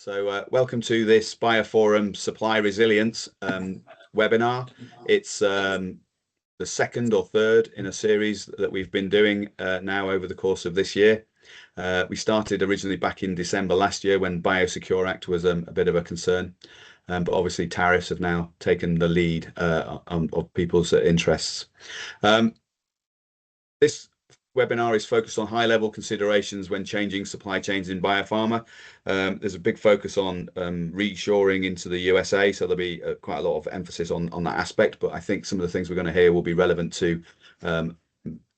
Welcome to this BioPhorum Supply Resilience webinar. It's the second or third in a series that we've been doing now over the course of this year. We started originally back in December last year when Biosecure Act was a bit of a concern, but obviously tariffs have now taken the lead of people's interests. This webinar is focused on high-level considerations when changing supply chains in biopharma. There's a big focus on reshoring into the USA, so there'll be quite a lot of emphasis on that aspect. But I think some of the things we're going to hear will be relevant to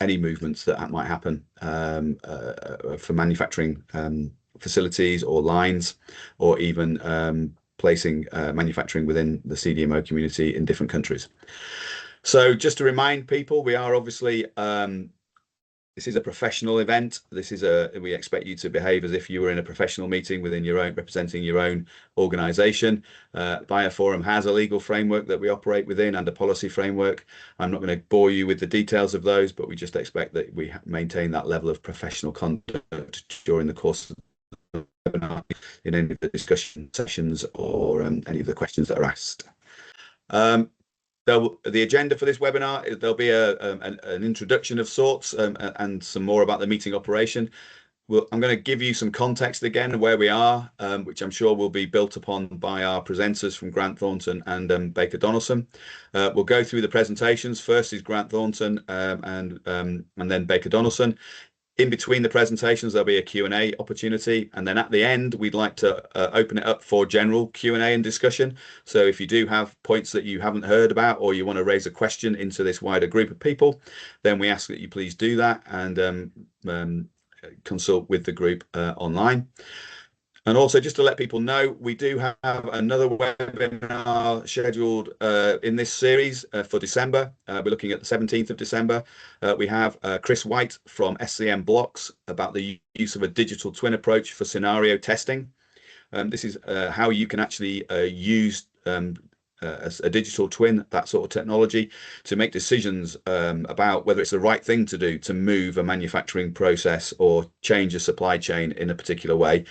any movements that might happen for manufacturing facilities or lines, or even placing manufacturing within the CDMO community in different countries. So just to remind people, we are obviously this is a professional event. We expect you to behave as if you were in a professional meeting within your own, representing your own organization. BioPhorum has a legal framework that we operate within and a policy framework. I'm not going to bore you with the details of those, but we just expect that we maintain that level of professional conduct during the course of the webinar in any of the discussion sessions or any of the questions that are asked. The agenda for this webinar, there'll be an introduction of sorts and some more about the meeting operation. I'm going to give you some context again of where we are, which I'm sure will be built upon by our presenters from Grant Thornton and Baker Donaldson. We'll go through the presentations. First is Grant Thornton and then Baker Donaldson. In between the presentations, there'll be a Q&A opportunity. And then at the end, we'd like to open it up for general Q&A and discussion. So if you do have points that you haven't heard about, or you want to raise a question into this wider group of people, then we ask that you please do that and consult with the group online. And also, just to let people know, we do have another webinar scheduled in this series for December. We're looking at the 17th of December. We have Chris White from SCM Blocks about the use of a digital twin approach for scenario testing. This is how you can actually use a digital twin, that sort of technology, to make decisions about whether it's the right thing to do to move a manufacturing process or change a supply chain in a particular way.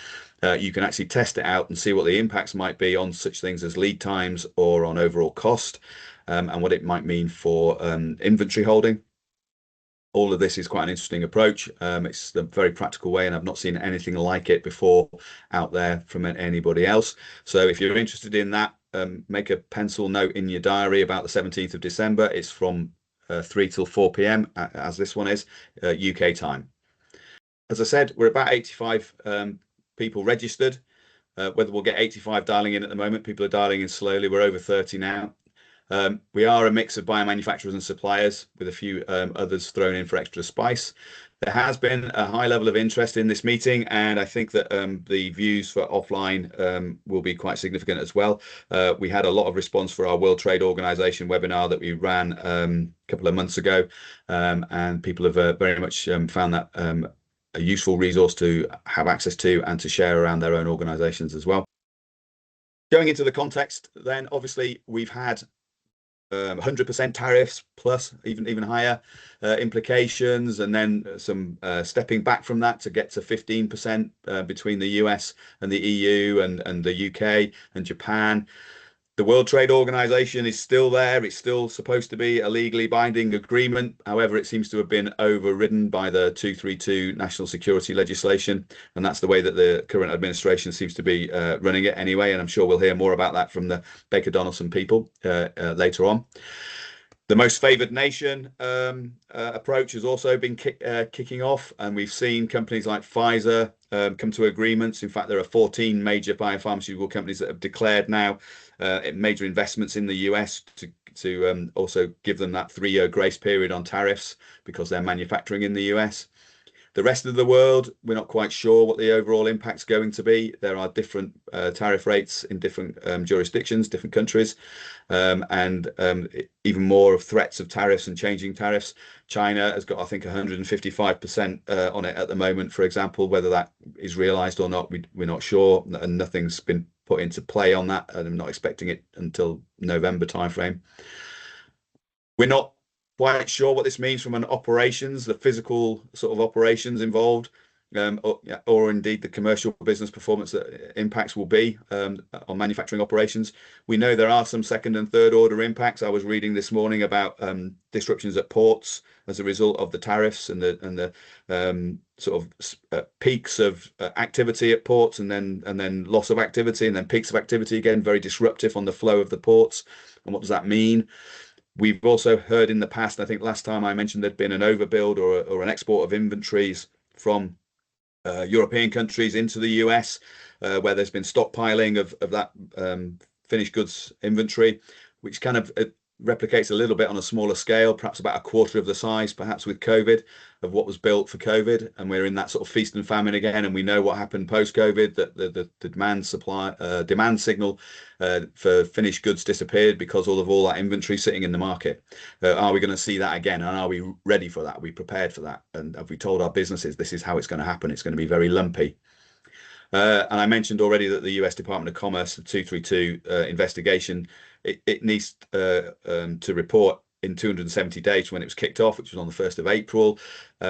You can actually test it out and see what the impacts might be on such things as lead times or on overall cost, and what it might mean for inventory holding. All of this is quite an interesting approach. It's a very practical way, and I've not seen anything like it before out there from anybody else. So if you're interested in that, make a pencil note in your diary about the 17th of December. It's from 3 till 4 p.m. As this one is, UK time. As I said, we're about 85 people registered. Whether we'll get 85 dialing in at the moment, people are dialing in slowly. We're over 30 now. We are a mix of biomanufacturers and suppliers, with a few others thrown in for extra spice. There has been a high level of interest in this meeting, and I think that the views for offline will be quite significant as well. We had a lot of response for our World Trade Organization webinar that we ran a couple of months ago, and people have very much found that a useful resource to have access to and to share around their own organizations as well. Going into the context, then obviously we've had 100% tariffs plus even higher implications, and then some stepping back from that to get to 15% between the US and the EU and the UK and Japan. The World Trade Organization is still there. It's still supposed to be a legally binding agreement. However, it seems to have been overridden by the 232 national security legislation. And that's the way that the current administration seems to be running it anyway. And I'm sure we'll hear more about that from the Baker Donaldson people later on. The Most Favoured Nation approach has also been kicking off, and we've seen companies like Pfizer come to agreements. In fact, there are 14 major biopharmaceutical companies that have declared now major investments in the US to also give them that 3-year grace period on tariffs because they're manufacturing in the US. The rest of the world, we're not quite sure what the overall impact's going to be. There are different tariff rates in different jurisdictions, different countries, and even more of threats of tariffs and changing tariffs. China has got, I think, 155% on it at the moment, for example. Whether that is realised or not, we're not sure, and nothing's been put into play on that, and I'm not expecting it until November timeframe. We're not quite sure what this means from an operations, the physical sort of operations involved. or indeed the commercial business performance that impacts will be on manufacturing operations. We know there are some second and third order impacts. I was reading this morning about disruptions at ports as a result of the tariffs and the sort of peaks of activity at ports, and then loss of activity, and then peaks of activity again, very disruptive on the flow of the ports. And what does that mean? We've also heard in the past, I think last time I mentioned there'd been an overbuild or an export of inventories from European countries into the US, where there's been stockpiling of that finished goods inventory, which kind of replicates a little bit on a smaller scale, perhaps about a quarter of the size, perhaps with COVID, of what was built for COVID. And we're in that sort of feast and famine again. And we know what happened post-COVID, that the demand signal for finished goods disappeared because all that inventory sitting in the market. Are we going to see that again? And are we ready for that? Are we prepared for that? And have we told our businesses this is how it's going to happen? It's going to be very lumpy. And I mentioned already that the US Department of Commerce, the 232 investigation, it needs to report in 270 days when it was kicked off, which was on the 1st of April.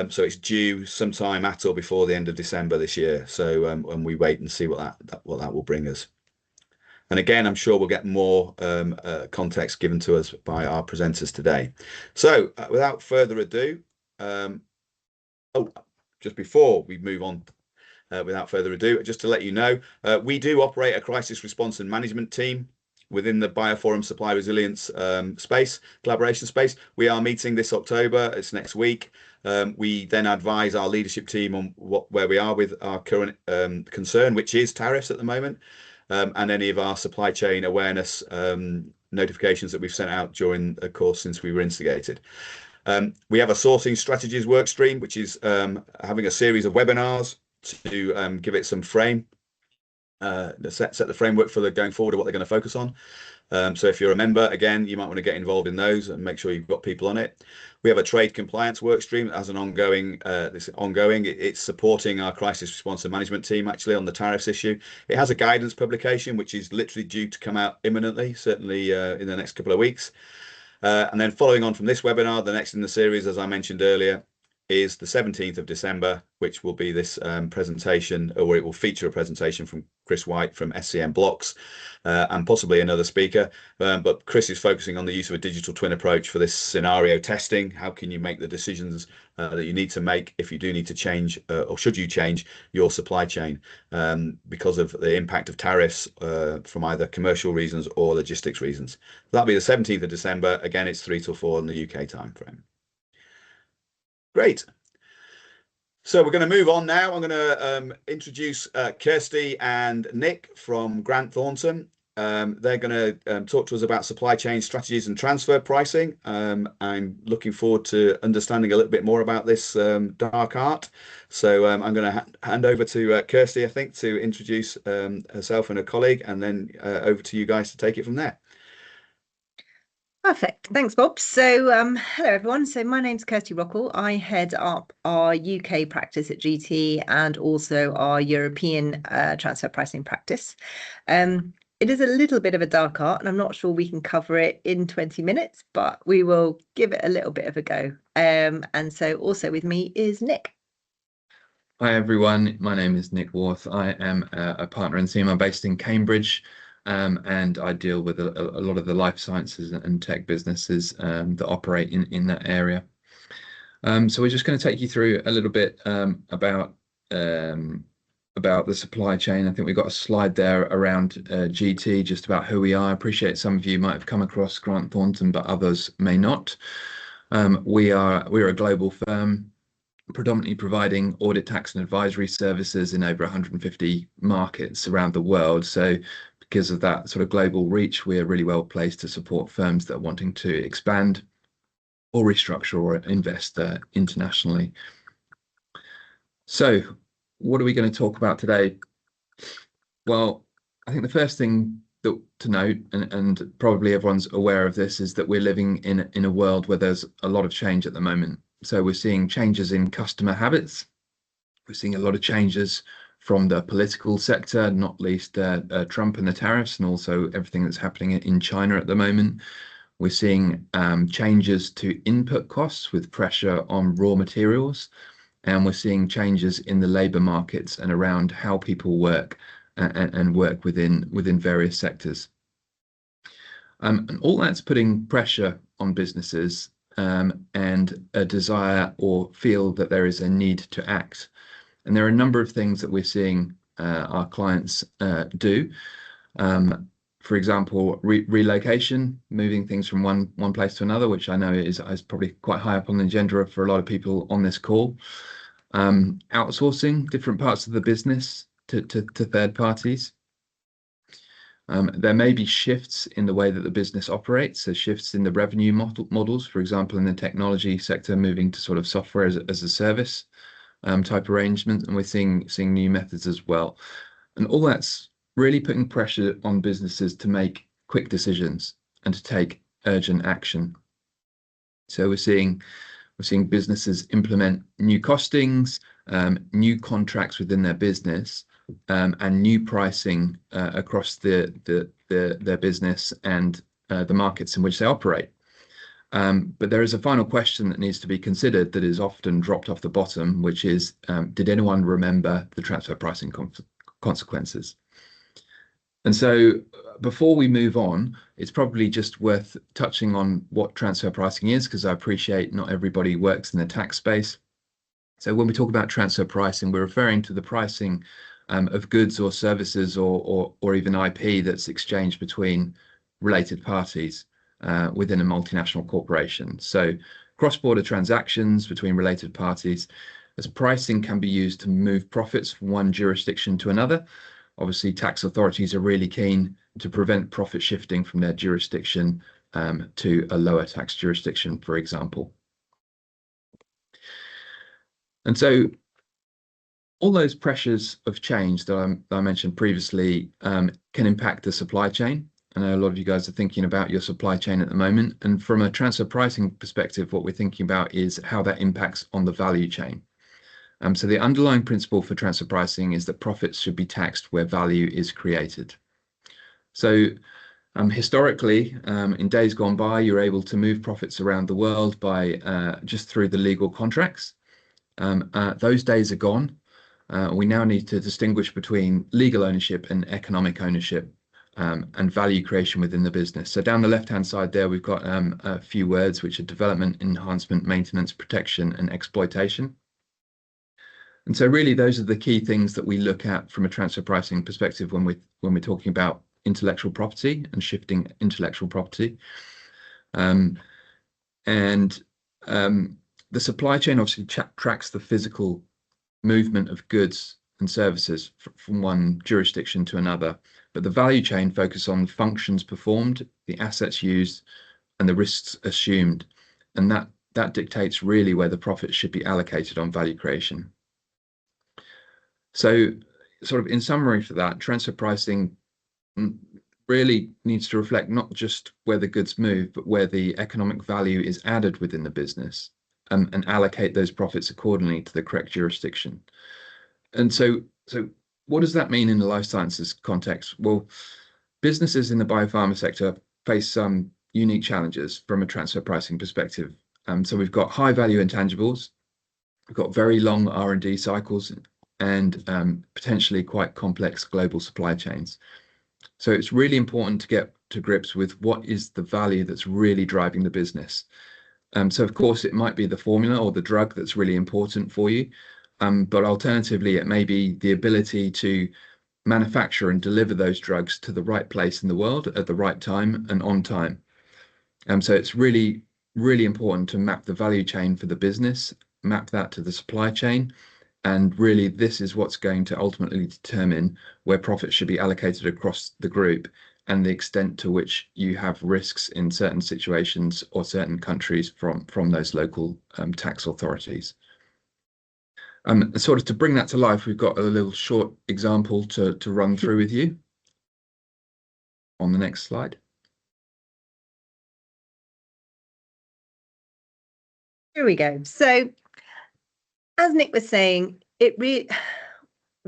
So it's due sometime at or before the end of December this year. So and we wait and see what that will bring us. And again, I'm sure we'll get more context given to us by our presenters today. So without further ado, just before we move on, without further ado, just to let you know, we do operate a crisis response and management team within the BioPhorum Supply Resilience collaboration space. We are meeting this October. It's next week. We then advise our leadership team on where we are with our current concern, which is tariffs at the moment, and any of our supply chain awareness notifications that we've sent out during the course since we were instigated. We have a sourcing strategies work stream, which is having a series of webinars to give it some frame, set the framework for going forward of what they're going to focus on. So if you're a member, again, you might want to get involved in those and make sure you've got people on it. We have a trade compliance work stream as an ongoing. It's supporting our crisis response and management team actually on the tariffs issue. It has a guidance publication which is literally due to come out imminently, certainly in the next couple of weeks. And then following on from this webinar, the next in the series, as I mentioned earlier, is the 17th of December, which will be this presentation, or it will feature a presentation from Chris White from SCM Blocks and possibly another speaker. But Chris is focusing on the use of a digital twin approach for this scenario testing. How can you make the decisions that you need to make if you do need to change, or should you change your supply chain because of the impact of tariffs from either commercial reasons or logistics reasons. That'll be the 17th of December. Again, it's 3 till 4 in the UK time frame. Great. So we're going to move on now. I'm going to introduce Kirsty and Nick from Grant Thornton. They're going to talk to us about supply chain strategies and transfer pricing. I'm looking forward to understanding a little bit more about this dark art. So I'm going to hand over to Kirsty, I think, to introduce herself and her colleague, and then over to you guys to take it from there. Perfect. Thanks, Bob. So hello, everyone. So my name's Kirsty Rockall. I head up our UK practice at GT and also our European transfer pricing practice. It is a little bit of a dark art, and I'm not sure we can cover it in 20 minutes, but we will give it a little bit of a go. And so also with me is Nick. Hi, everyone. My name is Nick Warth. I am a partner in the team. I'm based in Cambridge. And I deal with a lot of the life sciences and tech businesses that operate in that area. So we're just going to take you through a little bit about the supply chain. I think we've got a slide there around GT, just about who we are. I appreciate some of you might have come across Grant Thornton, but others may not. We're a global firm, predominantly providing audit, tax and advisory services in over 150 markets around the world. So because of that sort of global reach, we're really well placed to support firms that are wanting to expand or restructure or invest internationally. So what are we going to talk about today? Well, I think the first thing to note, and probably everyone's aware of this, is that we're living in a world where there's a lot of change at the moment. So we're seeing changes in customer habits. We're seeing a lot of changes from the political sector, not least Trump and the tariffs, and also everything that's happening in China at the moment. We're seeing changes to input costs with pressure on raw materials. and we're seeing changes in the labour markets and around how people work and work within various sectors. And all that's putting pressure on businesses and a desire or feel that there is a need to act. And there are a number of things that we're seeing our clients do. For example, relocation, moving things from one place to another, which I know is probably quite high up on the agenda for a lot of people on this call. Outsourcing different parts of the business to third parties. There may be shifts in the way that the business operates, so shifts in the revenue models, for example, in the technology sector, moving to sort of software as a service type arrangement, and we're seeing new methods as well. And all that's really putting pressure on businesses to make quick decisions and to take urgent action. So we're seeing businesses implement new costings, new contracts within their business, and new pricing across their business and the markets in which they operate. But there is a final question that needs to be considered that is often dropped off the bottom, which is, did anyone remember the transfer pricing consequences? And so before we move on, it's probably just worth touching on what transfer pricing is, because I appreciate not everybody works in the tax space. So when we talk about transfer pricing, we're referring to the pricing of goods or services or even IP that's exchanged between related parties within a multinational corporation. So cross-border transactions between related parties, as pricing can be used to move profits from one jurisdiction to another. Obviously, tax authorities are really keen to prevent profit shifting from their jurisdiction to a lower tax jurisdiction, for example. And so all those pressures of change that I mentioned previously can impact the supply chain. I know a lot of you guys are thinking about your supply chain at the moment. And from a transfer pricing perspective, what we're thinking about is how that impacts on the value chain. So the underlying principle for transfer pricing is that profits should be taxed where value is created. So historically, in days gone by, you're able to move profits around the world by just through the legal contracts. Those days are gone. We now need to distinguish between legal ownership and economic ownership and value creation within the business. So down the left-hand side there, we've got a few words which are development, enhancement, maintenance, protection, and exploitation. And so really those are the key things that we look at from a transfer pricing perspective when we're talking about intellectual property and shifting intellectual property. The supply chain obviously tracks the physical movement of goods and services from one jurisdiction to another, but the value chain focuses on the functions performed, the assets used, and the risks assumed, and that dictates really where the profits should be allocated on value creation. So sort of in summary for that, transfer pricing really needs to reflect not just where the goods move, but where the economic value is added within the business, and allocate those profits accordingly to the correct jurisdiction. And so what does that mean in the life sciences context? Well, businesses in the biopharma sector face some unique challenges from a transfer pricing perspective. So we've got high value intangibles, we've got very long R&D cycles, and potentially quite complex global supply chains. So it's really important to get to grips with what is the value that's really driving the business. So of course it might be the formula or the drug that's really important for you, but alternatively it may be the ability to manufacture and deliver those drugs to the right place in the world at the right time and on time. So it's really important to map the value chain for the business, map that to the supply chain, and really this is what's going to ultimately determine where profits should be allocated across the group and the extent to which you have risks in certain situations or certain countries from those local tax authorities. Sort of to bring that to life, we've got a little short example to run through with you on the next slide. Here we go. So as Nick was saying,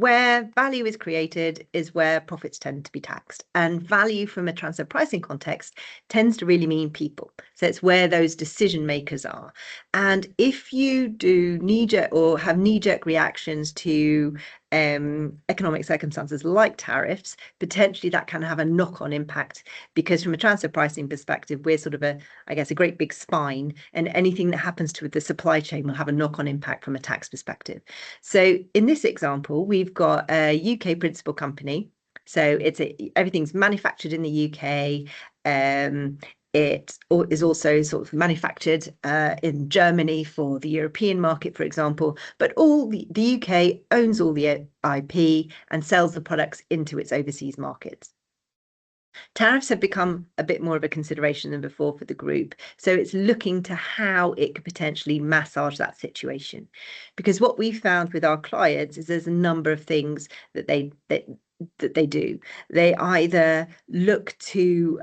where value is created is where profits tend to be taxed. And value from a transfer pricing context tends to really mean people. So it's where those decision makers are. And if you do knee-jerk or have knee-jerk reactions to economic circumstances like tariffs, potentially that can have a knock-on impact, because from a transfer pricing perspective, we're sort of I guess, a great big spine, and anything that happens to the supply chain will have a knock-on impact from a tax perspective. So in this example, we've got a UK principal company. So everything's manufactured in the UK. It is also sort of manufactured in Germany for the European market, for example, but the UK owns all the IP and sells the products into its overseas markets. Tariffs have become a bit more of a consideration than before for the group. So it's looking to how it could potentially massage that situation. Because what we found with our clients is there's a number of things that they do. They either look to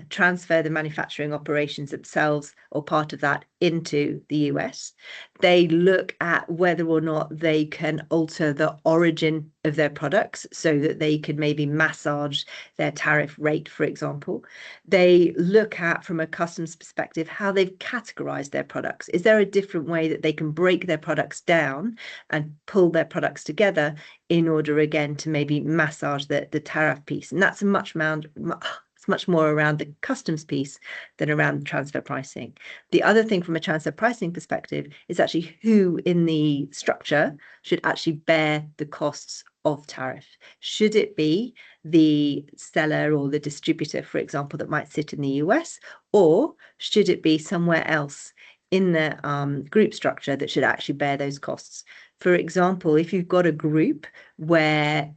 transfer the manufacturing operations themselves or part of that into the US. They look at whether or not they can alter the origin of their products so that they could maybe massage their tariff rate, for example. They look at, from a customs perspective, how they've categorized their products. Is there a different way that they can break their products down and pull their products together in order, again, to maybe massage the tariff piece? And that's much more around the customs piece than around transfer pricing. The other thing from a transfer pricing perspective is actually who in the structure should actually bear the costs of tariff. Should it be the seller or the distributor, for example, that might sit in the US, or should it be somewhere else in the group structure that should actually bear those costs? For example, if you've got a group where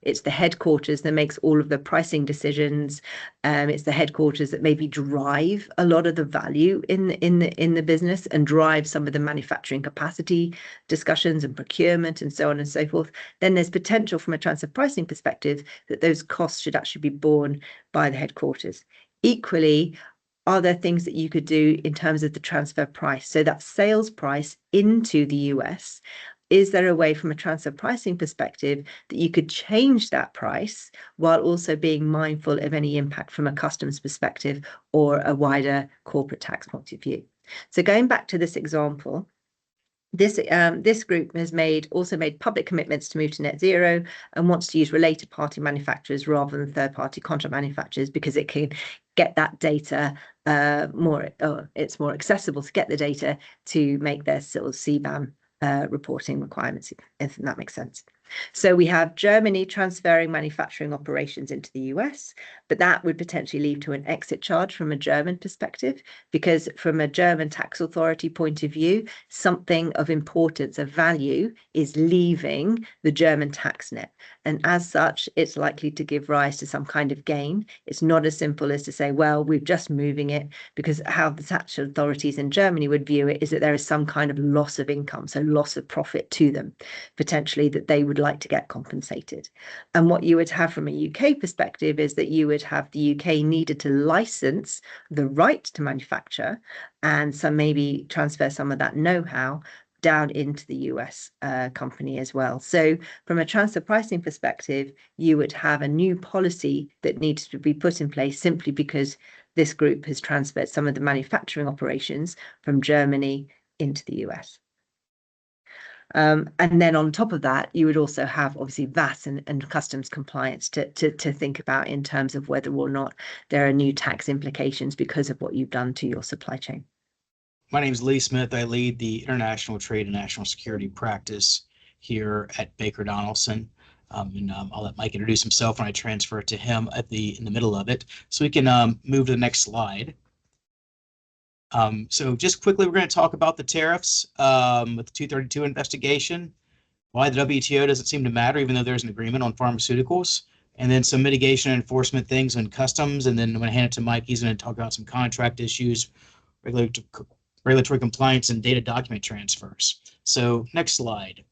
it's the headquarters that makes all of the pricing decisions, it's the headquarters that maybe drive a lot of the value in the business and drive some of the manufacturing capacity discussions and procurement and so on and so forth, then there's potential from a transfer pricing perspective that those costs should actually be borne by the headquarters. Equally, are there things that you could do in terms of the transfer price? So that sales price into the US, is there a way from a transfer pricing perspective that you could change that price while also being mindful of any impact from a customs perspective or a wider corporate tax point of view? So going back to this example, this group has also made public commitments to move to net zero and wants to use related party manufacturers rather than third-party contract manufacturers, because it can get that data it's more accessible to get the data to make their sort of CBAM reporting requirements, if that makes sense. So we have Germany transferring manufacturing operations into the US, but that would potentially lead to an exit charge from a German perspective, because from a German tax authority point of view, something of importance, of value, is leaving the German tax net. And as such, it's likely to give rise to some kind of gain. It's not as simple as to say, well, we're just moving it, because how the tax authorities in Germany would view it is that there is some kind of loss of income, so loss of profit to them, potentially, that they would like to get compensated. And what you would have from a UK perspective is that you would have the UK needed to license the right to manufacture and maybe transfer some of that know-how down into the US company as well. So from a transfer pricing perspective, you would have a new policy that needs to be put in place simply because this group has transferred some of the manufacturing operations from Germany into the US. And then on top of that, you would also have obviously VAT and customs compliance to think about in terms of whether or not there are new tax implications because of what you've done to your supply chain. My name is Lee Smith. I lead the International Trade and National Security practice here at Baker Donaldson. I'll let Mike introduce himself when I transfer it to him in the middle of it. So we can move to the next slide. So just quickly, we're going to talk about the tariffs with the 232 investigation, why the WTO doesn't seem to matter, even though there's an agreement on pharmaceuticals, and then some mitigation and enforcement things on customs. And then I'm going to hand it to Mike. He's going to talk about some contract issues, regulatory compliance, and data document transfers. So next slide.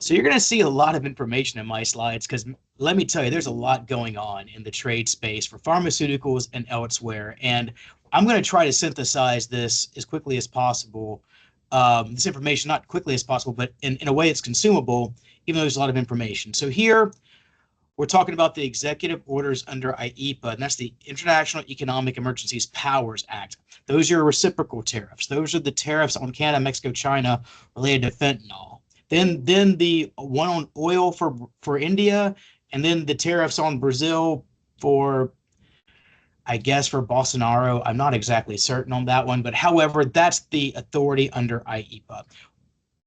So you're going to see a lot of information in my slides, because let me tell you, there's a lot going on in the trade space for pharmaceuticals and elsewhere. And I'm going to try to synthesize this as quickly as possible this information not quickly as possible, but in a way it's consumable, even though there's a lot of information. So here we're talking about the executive orders under IEEPA, and that's the International Economic Emergencies Powers Act. Those are reciprocal tariffs. Those are the tariffs on Canada, Mexico, China related to fentanyl. Then the one on oil for India, and then the tariffs on Brazil for, I guess, for Bolsonaro. I'm not exactly certain on that one, but however, that's the authority under IEEPA.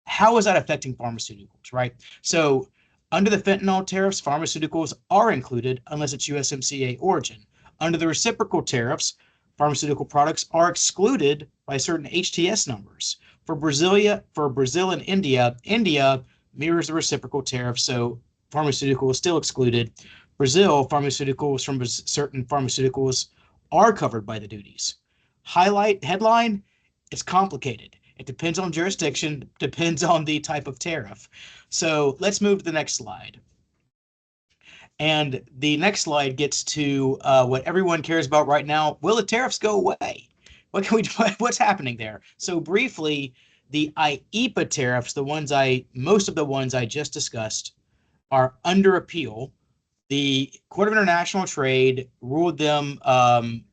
How is that affecting pharmaceuticals, right? So under the fentanyl tariffs, pharmaceuticals are included unless it's USMCA origin. Under the reciprocal tariffs, pharmaceutical products are excluded by certain HTS numbers. For Brazil and India, India mirrors the reciprocal tariff, so pharmaceutical is still excluded. Brazil, pharmaceuticals from certain pharmaceuticals are covered by the duties. Headline, it's complicated. It depends on jurisdiction, depends on the type of tariff. So let's move to the next slide. And the next slide gets to what everyone cares about right now. Will the tariffs go away? What can we do? What's happening there? So briefly, the IEEPA tariffs, most of the ones I just discussed, are under appeal. The Court of International Trade ruled them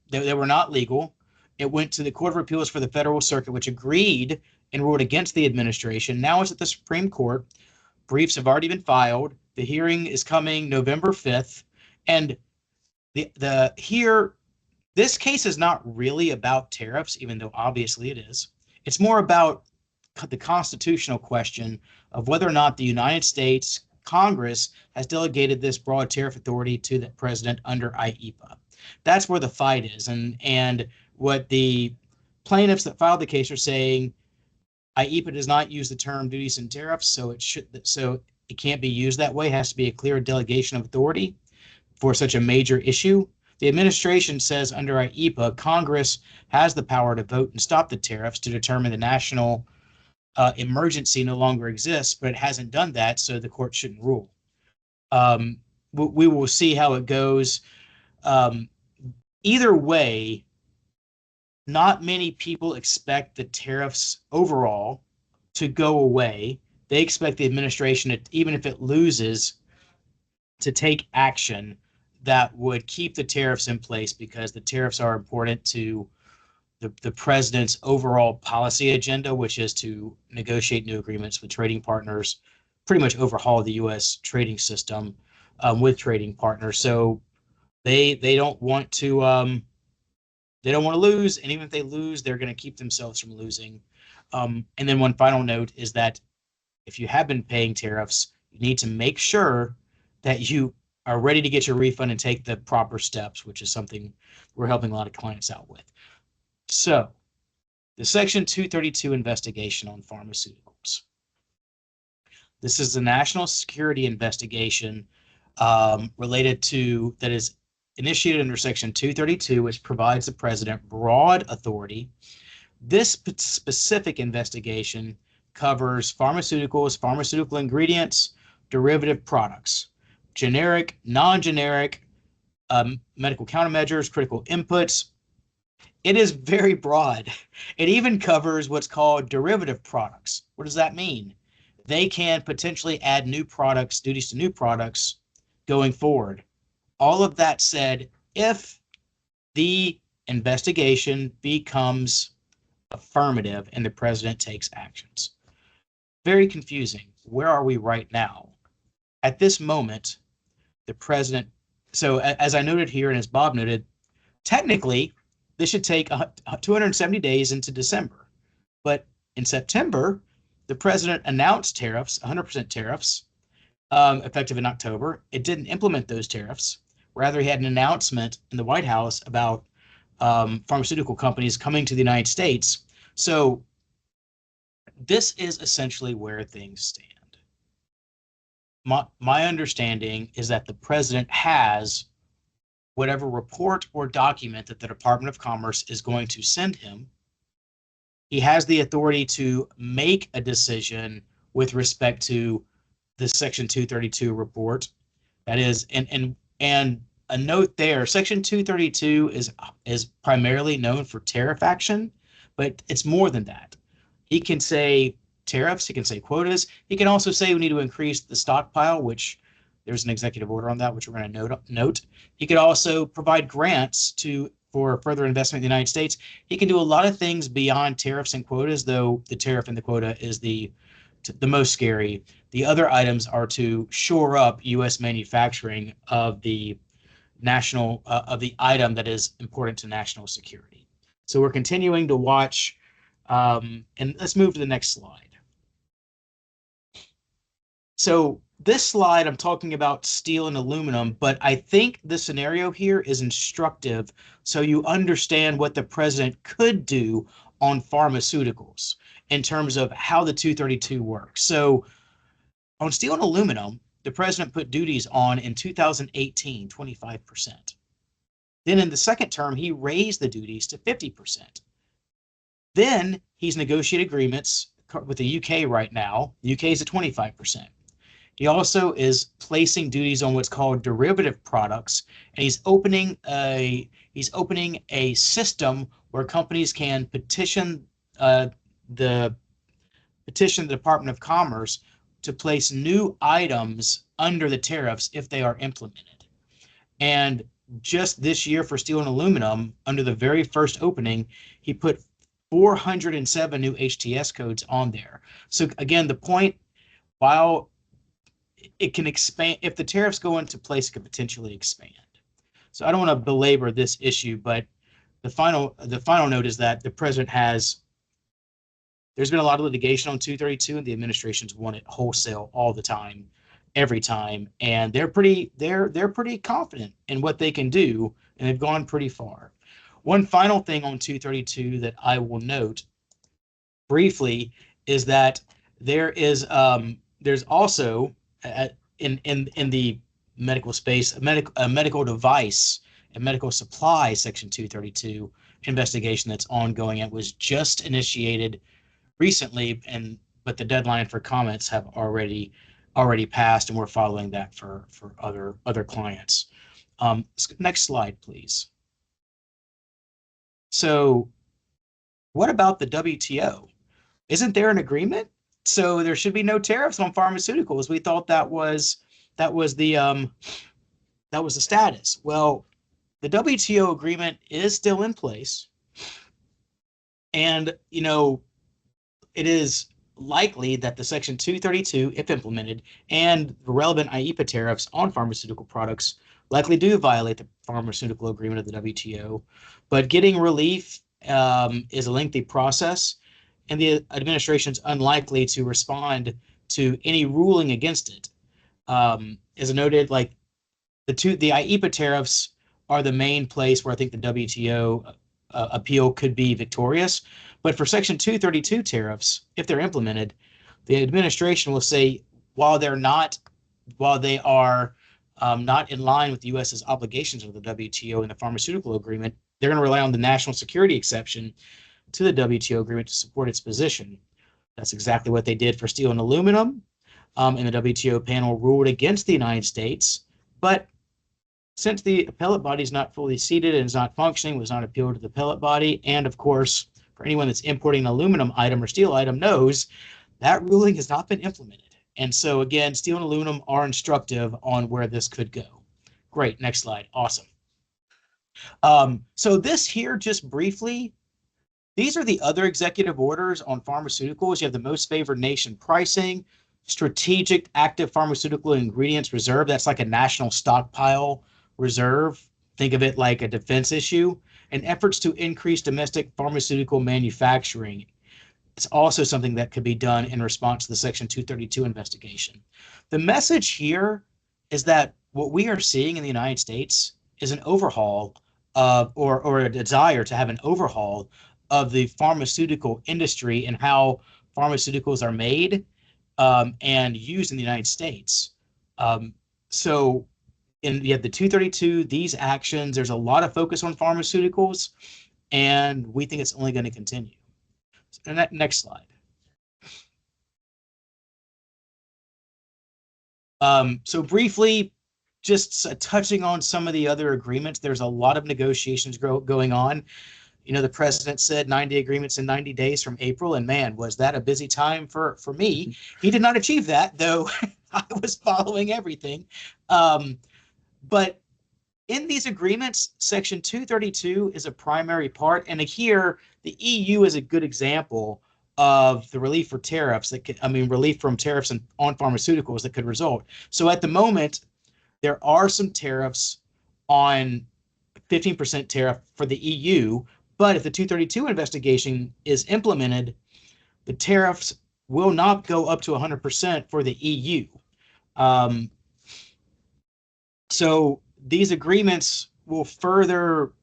they were not legal. It went to the Court of Appeals for the Federal Circuit, which agreed and ruled against the administration. Now it's at the Supreme Court. Briefs have already been filed. The hearing is coming November 5th. And this case is not really about tariffs, even though obviously it is. It's more about the constitutional question of whether or not the United States Congress has delegated this broad tariff authority to the president under IEEPA. That's where the fight is. And what the plaintiffs that filed the case are saying, IEEPA does not use the term duties and tariffs, so it can't be used that way. It has to be a clear delegation of authority for such a major issue. The administration says under IEEPA, Congress has the power to vote and stop the tariffs to determine the national emergency no longer exists, but it hasn't done that, so the court shouldn't rule. We will see how it goes. Either way, not many people expect the tariffs overall to go away. They expect the administration, even if it loses, to take action that would keep the tariffs in place, because the tariffs are important to the president's overall policy agenda, which is to negotiate new agreements with trading partners, pretty much overhaul the U.S. trading system with trading partners. So they don't want to lose, and even if they lose, they're going to keep themselves from losing. And then one final note is that if you have been paying tariffs, you need to make sure that you are ready to get your refund and take the proper steps, which is something we're helping a lot of clients out with. So the Section 232 investigation on pharmaceuticals. This is a national security investigation related to, that is initiated under Section 232, which provides the president broad authority. This specific investigation covers pharmaceuticals, pharmaceutical ingredients, derivative products, generic, non-generic, medical countermeasures, critical inputs. It is very broad. It even covers what's called derivative products. What does that mean? They can potentially add new products, duties to new products going forward. All of that said, if the investigation becomes affirmative and the president takes actions. Very confusing. Where are we right now? At this moment, the president, so as I noted here and as Bob noted, technically, this should take 270 days into December. But in September, the president announced tariffs, 100% tariffs, effective in October. It didn't implement those tariffs. Rather, he had an announcement in the White House about pharmaceutical companies coming to the United States. So this is essentially where things stand. My understanding is that the president has whatever report or document that the Department of Commerce is going to send him. He has the authority to make a decision with respect to the Section 232 report. That is, and a note there, Section 232 is primarily known for tariff action, but it's more than that. He can say tariffs, he can say quotas. He can also say we need to increase the stockpile, which there's an executive order on that, which we're going to note. He could also provide grants for further investment in the United States. He can do a lot of things beyond tariffs and quotas, though the tariff and the quota is the most scary. The other items are to shore up U.S. manufacturing of the item that is important to national security. So we're continuing to watch, and let's move to the next slide. So this slide, I'm talking about steel and aluminum, but I think the scenario here is instructive so you understand what the president could do on pharmaceuticals in terms of how the 232 works. So on steel and aluminum, the president put duties on in 2018, 25%. Then in the second term, he raised the duties to 50%. Then he's negotiated agreements with the UK right now. The UK is at 25%. He also is placing duties on what's called derivative products, and he's opening a system where companies can petition the Department of Commerce to place new items under the tariffs if they are implemented. And just this year for steel and aluminum, under the very first opening, he put 407 new HTS codes on there. So again, the point, while it can expand, if the tariffs go into place, it could potentially expand. So I don't want to belabor this issue, but the final note is that the president there's been a lot of litigation on 232, and the administration's won it wholesale all the time, every time, and they're pretty confident in what they can do, and they've gone pretty far. One final thing on 232 that I will note briefly is that there's also in the medical space a medical device and medical supply section 232 investigation that's ongoing. It was just initiated recently, but the deadline for comments have already passed, and we're following that for other clients. Next slide, please. So what about the WTO? Isn't there an agreement? So there should be no tariffs on pharmaceuticals. We thought that was the status. Well, the WTO agreement is still in place, and it is likely that the Section 232, if implemented, and the relevant IEEPA tariffs on pharmaceutical products likely do violate the pharmaceutical agreement of the WTO. But getting relief is a lengthy process, and the administration's unlikely to respond to any ruling against it. As noted, like the IEEPA tariffs are the main place where I think the WTO appeal could be victorious. But for Section 232 tariffs, if they're implemented, the administration will say while they are not in line with the U.S.'s obligations of the WTO and the pharmaceutical agreement, they're going to rely on the national security exception to the WTO agreement to support its position. That's exactly what they did for steel and aluminum, and the WTO panel ruled against the United States. But since the appellate body is not fully seated and is not functioning, was not appealed to the appellate body, and of course, for anyone that's importing an aluminum item or steel item knows that ruling has not been implemented. And so again, steel and aluminum are instructive on where this could go. Great, next slide, awesome. So this here, just briefly, these are the other executive orders on pharmaceuticals. You have the Most Favored Nation pricing, strategic active pharmaceutical ingredients reserve. That's like a national stockpile reserve. Think of it like a defense issue, and efforts to increase domestic pharmaceutical manufacturing. It's also something that could be done in response to the Section 232 investigation. The message here is that what we are seeing in the United States is an overhaul of, or a desire to have an overhaul of the pharmaceutical industry and how pharmaceuticals are made and used in the United States. So you have the 232, these actions, there's a lot of focus on pharmaceuticals, and we think it's only going to continue. And next slide. So briefly, just touching on some of the other agreements, there's a lot of negotiations going on. The president said 90 agreements in 90 days from April, and man, was that a busy time for me. He did not achieve that, though. I was following everything. But in these agreements, Section 232 is a primary part, and here the EU is a good example of the relief for tariffs relief from tariffs on pharmaceuticals that could result. So at the moment, there are some tariffs on 15% tariff for the EU, but if the 232 investigation is implemented, the tariffs will not go up to 100% for the EU. So these agreements will further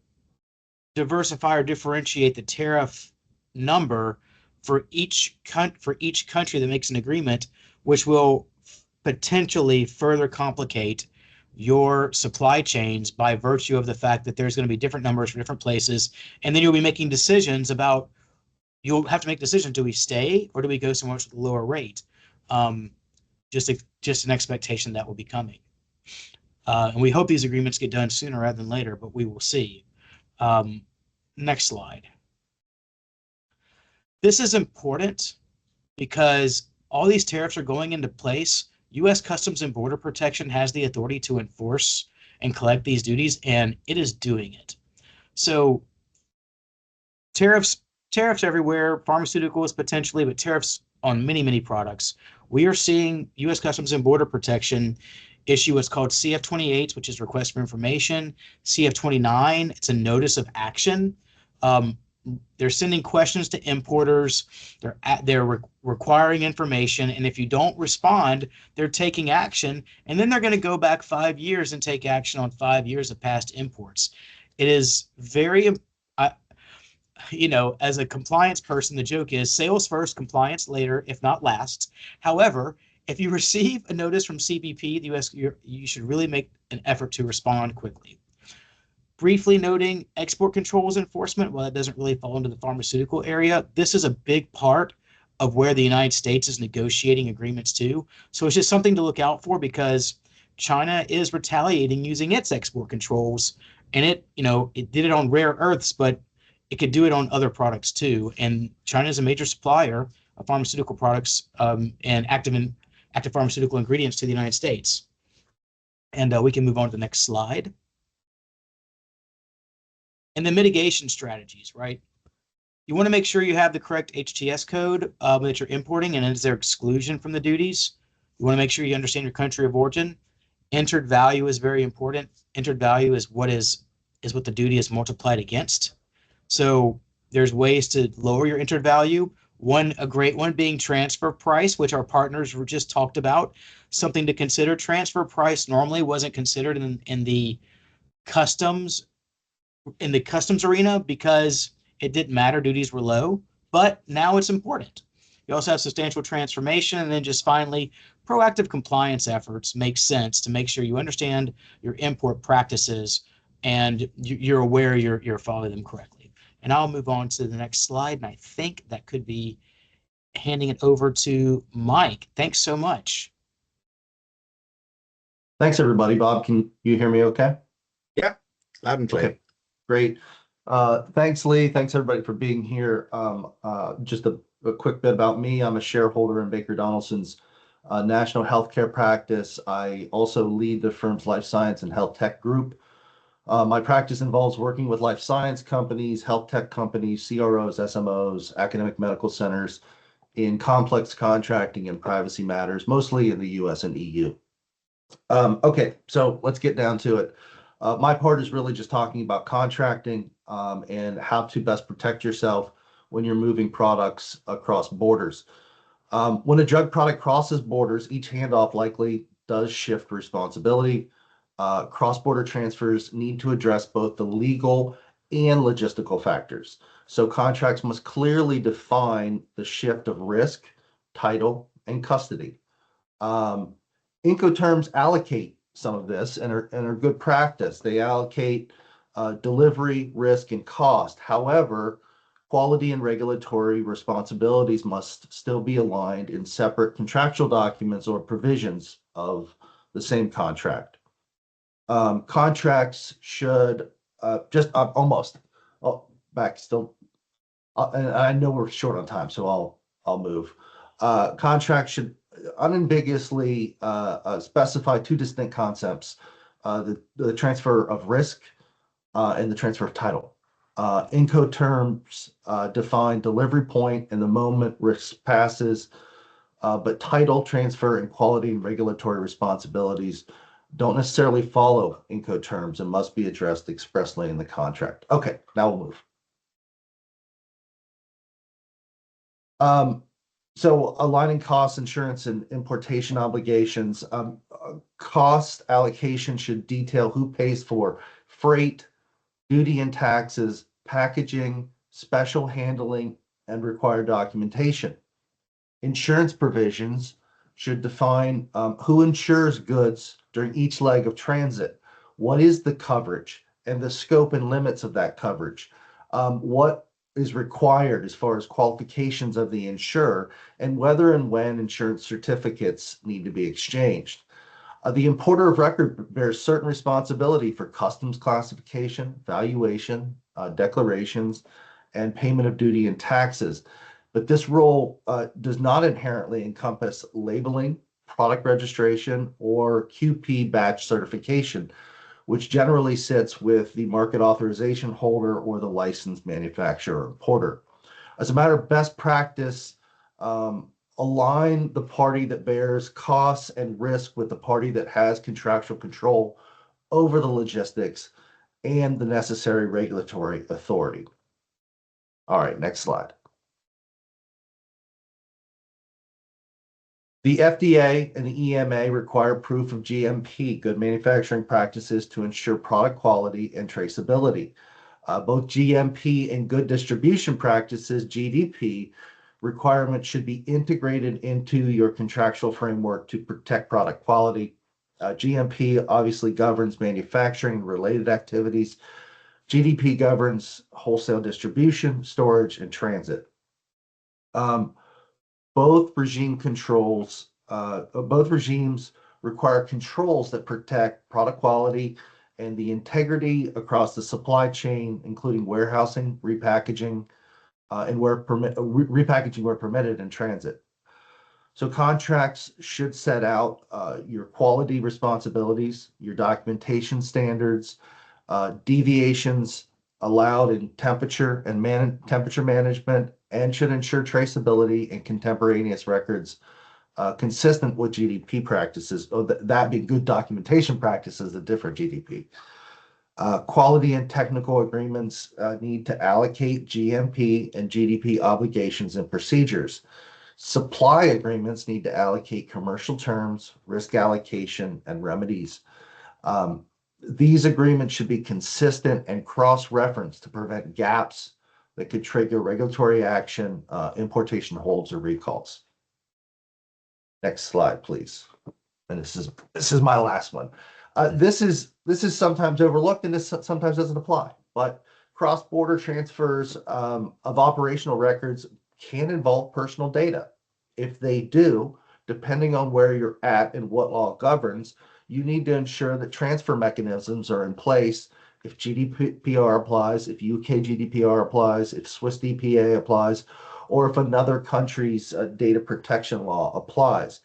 diversify or differentiate the tariff number for each country that makes an agreement, which will potentially further complicate your supply chains by virtue of the fact that there's going to be different numbers for different places, and then you'll be making decisions about. You'll have to make decisions: do we stay or do we go somewhere with a lower rate? Just an expectation that will be coming. And we hope these agreements get done sooner rather than later, but we will see. Next slide. This is important because all these tariffs are going into place. U.S. Customs and Border Protection has the authority to enforce and collect these duties, and it is doing it. So tariffs everywhere, pharmaceuticals potentially, but tariffs on many, many products. We are seeing U.S. Customs and Border Protection issue what's called CF-28, which is request for information. CF-29, it's a notice of action. They're sending questions to importers. They're requiring information, and if you don't respond, they're taking action, and then they're going to go back 5 years and take action on 5 years of past imports. It is very, as a compliance person, the joke is sales first, compliance later, if not last. However, if you receive a notice from CBP, the U.S., you should really make an effort to respond quickly. Briefly noting export controls enforcement, while that doesn't really fall into the pharmaceutical area, this is a big part of where the United States is negotiating agreements too. So it's just something to look out for because China is retaliating using its export controls, and it did it on rare earths, but it could do it on other products too. And China is a major supplier of pharmaceutical products and active pharmaceutical ingredients to the United States. And we can move on to the next slide. And the mitigation strategies, right? You want to make sure you have the correct HTS code that you're importing, and is there exclusion from the duties? You want to make sure you understand your country of origin. Entered value is very important. Entered value is what the duty is multiplied against. So there's ways to lower your entered value. A great one being transfer price, which our partners were just talked about. Something to consider. Transfer price normally wasn't considered in the customs arena because it didn't matter, duties were low, but now it's important. You also have substantial transformation, and then just finally, proactive compliance efforts make sense to make sure you understand your import practices and you're aware you're following them correctly. And I'll move on to the next slide, and I think that could be handing it over to Mike. Thanks so much. Thanks, everybody. Bob, can you hear me okay? Yeah, loud and clear. Okay, great. Thanks, Lee. Thanks, everybody, for being here. Just a quick bit about me. I'm a shareholder in Baker Donaldson's national healthcare practice. I also lead the firm's life science and health tech group. My practice involves working with life science companies, health tech companies, CROs, SMOs, academic medical centers in complex contracting and privacy matters, mostly in the US and EU. Okay, so let's get down to it. My part is really just talking about contracting and how to best protect yourself when you're moving products across borders. When a drug product crosses borders, each handoff likely does shift responsibility. Cross-border transfers need to address both the legal and logistical factors. So contracts must clearly define the shift of risk, title, and custody. Incoterms allocate some of this and are good practice. They allocate delivery, risk, and cost. However, quality and regulatory responsibilities must still be aligned in separate contractual documents or provisions of the same contract. Contracts should back still, and I know we're short on time, so I'll move. Contracts should unambiguously specify two distinct concepts: the transfer of risk and the transfer of title. Incoterms define delivery point and the moment risk passes, but title transfer and quality and regulatory responsibilities don't necessarily follow Incoterms and must be addressed expressly in the contract. Okay, now we'll move. So aligning costs, insurance, and importation obligations. Cost allocation should detail who pays for freight, duty and taxes, packaging, special handling, and required documentation. Insurance provisions should define who insures goods during each leg of transit. What is the coverage and the scope and limits of that coverage? What is required as far as qualifications of the insurer, and whether and when insurance certificates need to be exchanged. The importer of record bears certain responsibility for customs classification, valuation, declarations, and payment of duty and taxes. But this role does not inherently encompass labeling, product registration, or QP batch certification, which generally sits with the market authorization holder or the licensed manufacturer or importer. As a matter of best practice, align the party that bears costs and risk with the party that has contractual control over the logistics and the necessary regulatory authority. All right, next slide. The FDA and the EMA require proof of GMP, good manufacturing practices, to ensure product quality and traceability. Both GMP and good distribution practices, GDP, requirements should be integrated into your contractual framework to protect product quality. GMP obviously governs manufacturing and related activities. GDP governs wholesale distribution, storage, and transit. Both regimes require controls that protect product quality and the integrity across the supply chain, including warehousing, repackaging, and repackaging where permitted in transit. So contracts should set out your quality responsibilities, your documentation standards, deviations allowed in temperature and temperature management, and should ensure traceability and contemporaneous records consistent with GDP practices, that being good documentation practices, a different GDP. Quality and technical agreements need to allocate GMP and GDP obligations and procedures. Supply agreements need to allocate commercial terms, risk allocation, and remedies. These agreements should be consistent and cross-referenced to prevent gaps that could trigger regulatory action, importation holds, or recalls. Next slide, please. And this is my last one. This is sometimes overlooked, and this sometimes doesn't apply. But cross-border transfers of operational records can involve personal data. If they do, depending on where you're at and what law governs, you need to ensure that transfer mechanisms are in place. If GDPR applies, if UK GDPR applies, if Swiss DPA applies, or if another country's data protection law applies.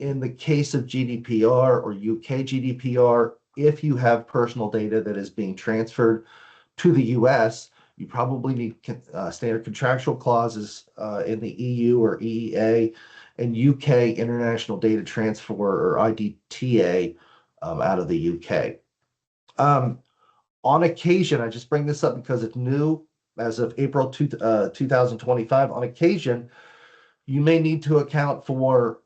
In the case of GDPR or UK GDPR, if you have personal data that is being transferred to the US, you probably need standard contractual clauses in the EU or EEA and UK International Data Transfer or IDTA out of the UK. On occasion, I just bring this up because it's new as of April 2025. On occasion, you may need to account for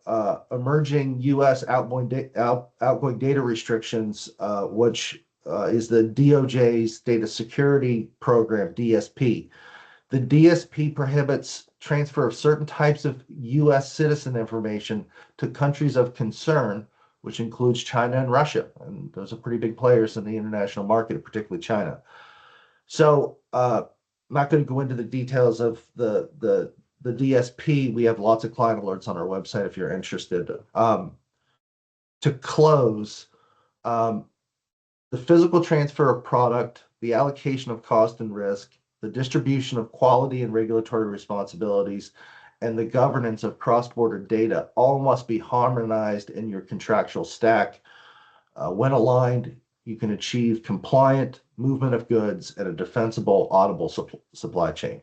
emerging U.S. outgoing data restrictions, which is the DOJ's Data Security Program, DSP. The DSP prohibits transfer of certain types of U.S. citizen information to countries of concern, which includes China and Russia. And those are pretty big players in the international market, particularly China. So I'm not going to go into the details of the DSP. We have lots of client alerts on our website if you're interested. To close, the physical transfer of product, the allocation of cost and risk, the distribution of quality and regulatory responsibilities, and the governance of cross-border data all must be harmonized in your contractual stack. When aligned, you can achieve compliant movement of goods and a defensible, audible supply chain.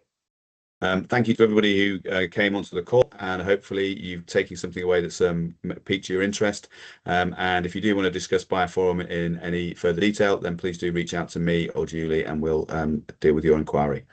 Thank you to everybody who came onto the call, and hopefully you've taken something away that's piqued your interest. And if you do want to discuss BioPhorum in any further detail, then please do reach out to me or Julie, and we'll deal with your inquiry.